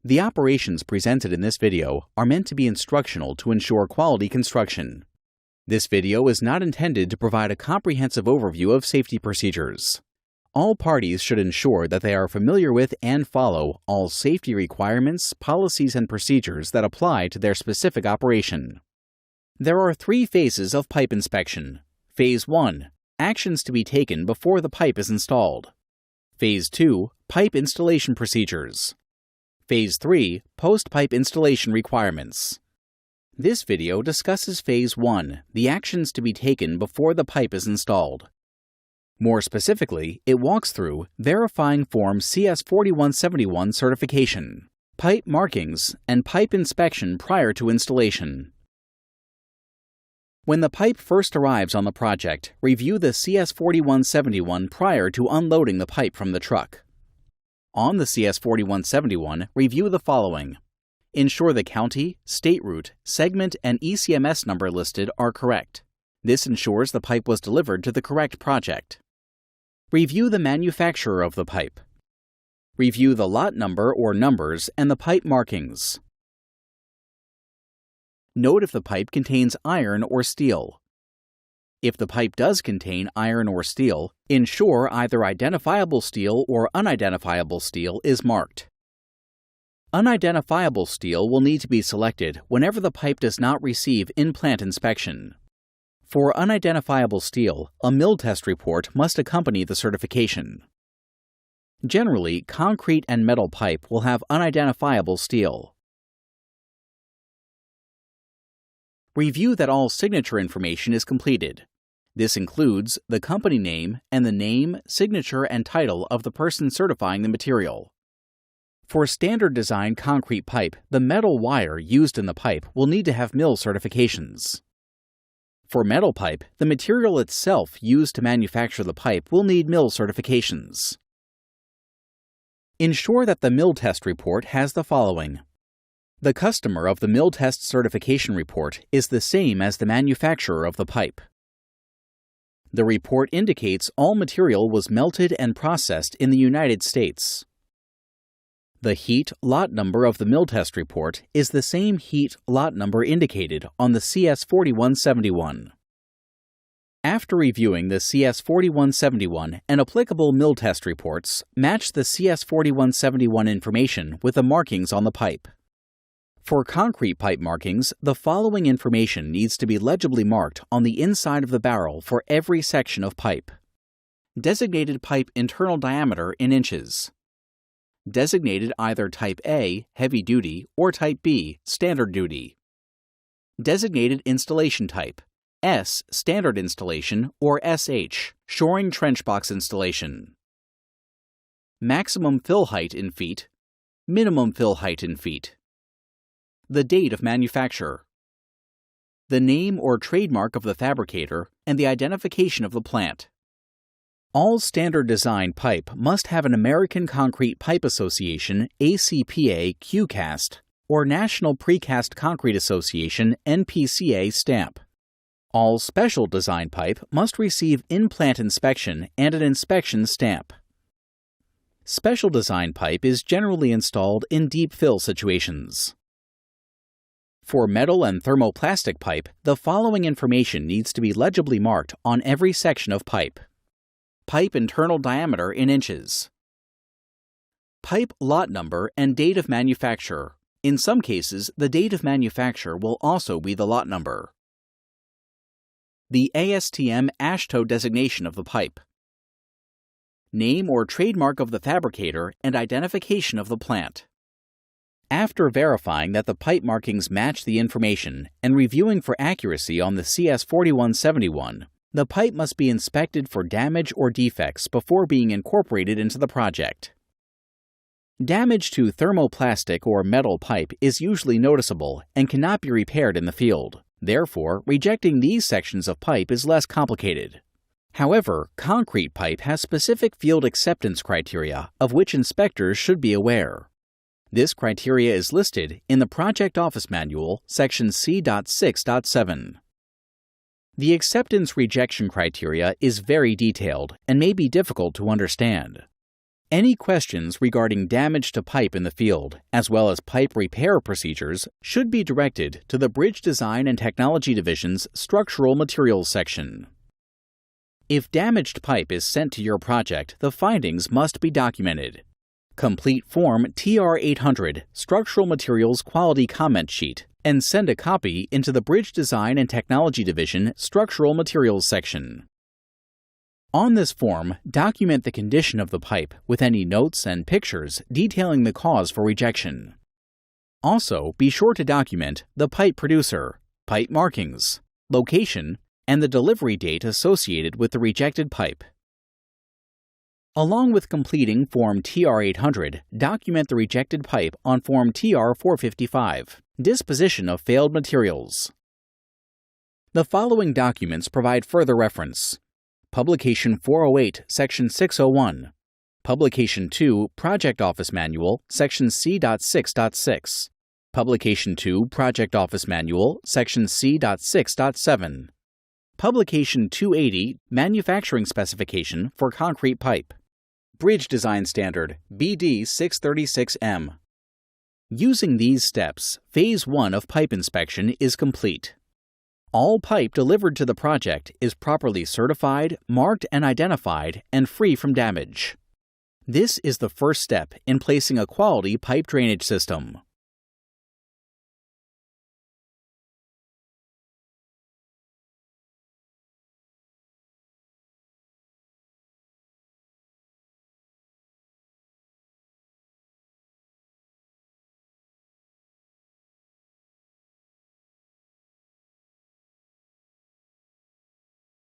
The operations presented in this video are meant to be instructional to ensure quality construction. This video is not intended to provide a comprehensive overview of safety procedures. All parties should ensure that they are familiar with and follow all safety requirements, policies, and procedures that apply to their specific operation. There are 3 phases of pipe inspection. Phase 1. Actions to be taken before the pipe is installed. Phase 2. Pipe installation procedures. Phase 3. Post-pipe installation requirements. This video discusses Phase 1, the actions to be taken before the pipe is installed. More specifically, it walks through verifying Form CS4171 certification, pipe markings, and pipe inspection prior to installation. When the pipe first arrives on the project, review the CS4171 prior to unloading the pipe from the truck. On the CS4171, review the following. Ensure the county, state route, segment, and ECMS number listed are correct. This ensures the pipe was delivered to the correct project. Review the manufacturer of the pipe. Review the lot number or numbers and the pipe markings. Note if the pipe contains iron or steel. If the pipe does contain iron or steel, ensure either identifiable steel or unidentifiable steel is marked. Unidentifiable steel will need to be selected whenever the pipe does not receive in-plant inspection. For unidentifiable steel, a mill test report must accompany the certification. Generally, concrete and metal pipe will have unidentifiable steel. Review that all signature information is completed. This includes the company name and the name, signature, and title of the person certifying the material. For standard design concrete pipe, the metal wire used in the pipe will need to have mill certifications. For metal pipe, the material itself used to manufacture the pipe will need mill certifications. Ensure that the mill test report has the following. The customer of the mill test certification report is the same as the manufacturer of the pipe. The report indicates all material was melted and processed in the United States. The heat lot number of the mill test report is the same heat lot number indicated on the CS4171. After reviewing the CS4171 and applicable mill test reports, match the CS4171 information with the markings on the pipe. For concrete pipe markings, the following information needs to be legibly marked on the inside of the barrel for every section of pipe. Designated pipe internal diameter in inches. Designated either Type A, heavy duty, or Type B, standard duty. Designated installation type, S, standard installation, or SH, shoring trench box installation. Maximum fill height in feet, minimum fill height in feet. The date of manufacture. The name or trademark of the fabricator and the identification of the plant. All standard design pipe must have an American Concrete Pipe Association ACPA QCast or National Precast Concrete Association NPCA stamp. All special design pipe must receive in-plant inspection and an inspection stamp. Special design pipe is generally installed in deep fill situations. For metal and thermoplastic pipe, the following information needs to be legibly marked on every section of pipe. Pipe internal diameter in inches. Pipe lot number and date of manufacture. In some cases, the date of manufacture will also be the lot number. The ASTM AASHTO designation of the pipe. Name or trademark of the fabricator and identification of the plant. After verifying that the pipe markings match the information and reviewing for accuracy on the CS4171, the pipe must be inspected for damage or defects before being incorporated into the project. Damage to thermoplastic or metal pipe is usually noticeable and cannot be repaired in the field. Therefore, rejecting these sections of pipe is less complicated. However, concrete pipe has specific field acceptance criteria of which inspectors should be aware. This criteria is listed in the Project Office Manual, Section C.6.7. The acceptance rejection criteria is very detailed and may be difficult to understand. Any questions regarding damage to pipe in the field, as well as pipe repair procedures, should be directed to the Bridge Design and Technology Division's Structural Materials section. If damaged pipe is sent to your project, the findings must be documented. Complete Form TR-800 Structural Materials Quality Comment Sheet and send a copy into the Bridge Design and Technology Division Structural Materials section. On this form, document the condition of the pipe with any notes and pictures detailing the cause for rejection. Also, be sure to document the pipe producer, pipe markings, location, and the delivery date associated with the rejected pipe. Along with completing Form TR-800, document the rejected pipe on Form TR-455, Disposition of Failed Materials. The following documents provide further reference. Publication 408, Section 601. Publication 2, Project Office Manual, Section C.6.6. Publication 2, Project Office Manual, Section C.6.7. Publication 280, Manufacturing Specification for Concrete Pipe. Bridge Design Standard, BD 636M. Using these steps, Phase 1 of pipe inspection is complete. All pipe delivered to the project is properly certified, marked and identified, and free from damage. This is the first step in placing a quality pipe drainage system.